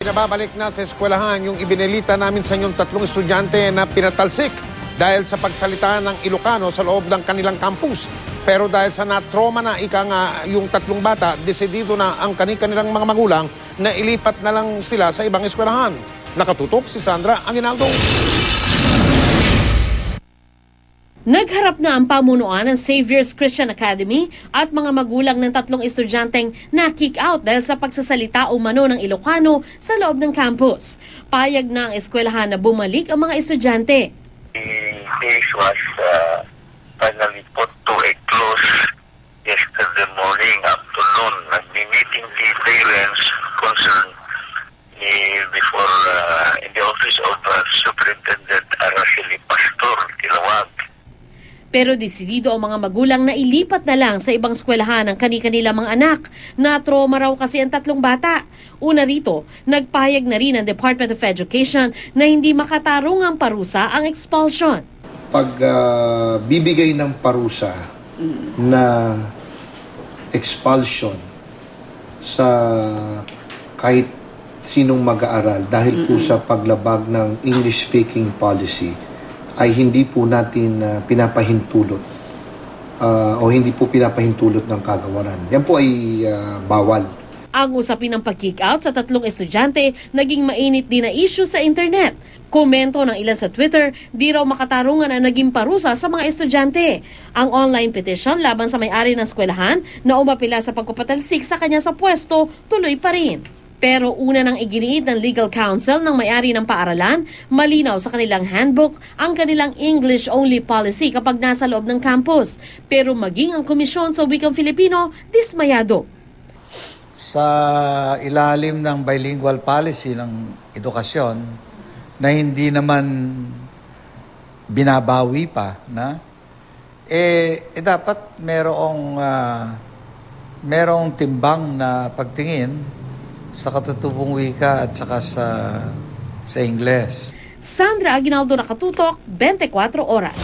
Pinababalik na sa eskwelahan yung ibinilita namin sa inyong tatlong estudyante na pinatalsik dahil sa pagsalita ng Ilocano sa loob ng kanilang campus. Pero dahil sa na-trauma na yung tatlong bata, desidido na ang kanilang mga magulang na ilipat na lang sila sa ibang eskwelahan. Nakatutok si Sandra Aguinaldo. Nagharap na ang pamunuan ng Saviors Christian Academy at mga magulang ng tatlong estudyanteng na-kick out dahil sa pagsasalita umano ng Ilocano sa loob ng campus. Payag na ang eskwelahan na bumalik ang mga estudyante. The case was finally put to a close yesterday morning, afternoon. Nag-meeting the parents concerned before in the office of Superintendent Araceli Pastor, Kilawag. Pero desidido ang mga magulang na ilipat na lang sa ibang eskwelahan ang kani-kanila mga anak. Na-trauma raw kasi ang tatlong bata. Una rito, nagpayag na rin ang Department of Education na hindi makatarong ang parusa ang expulsion. Pag bibigay ng parusa na expulsion sa kahit sinong mag-aaral dahil po sa paglabag ng English-speaking policy, ay hindi po natin pinapahintulot o hindi po pinapahintulot ng kagawaran. Yan po ay bawal. Ang usapin ng pag-kick out sa tatlong estudyante naging mainit din na issue sa internet. Komento ng ilan sa Twitter, di raw makatarungan ang naging parusa sa mga estudyante. Ang online petition laban sa may-ari ng eskwelahan na umapila sa pagpapatalsik sa kanya sa pwesto tuloy pa rin. Pero una nang iginiit ng legal counsel ng may-ari ng paaralan, malinaw sa kanilang handbook ang kanilang English-only policy kapag nasa loob ng campus. Pero maging ang Komisyon sa Wikang Filipino, dismayado. Sa ilalim ng bilingual policy ng edukasyon na hindi naman binabawi pa, dapat merong timbang na pagtingin sa katutubong wika at saka sa Ingles. Sandra Aguinaldo, Nakatutok, 24 Oras.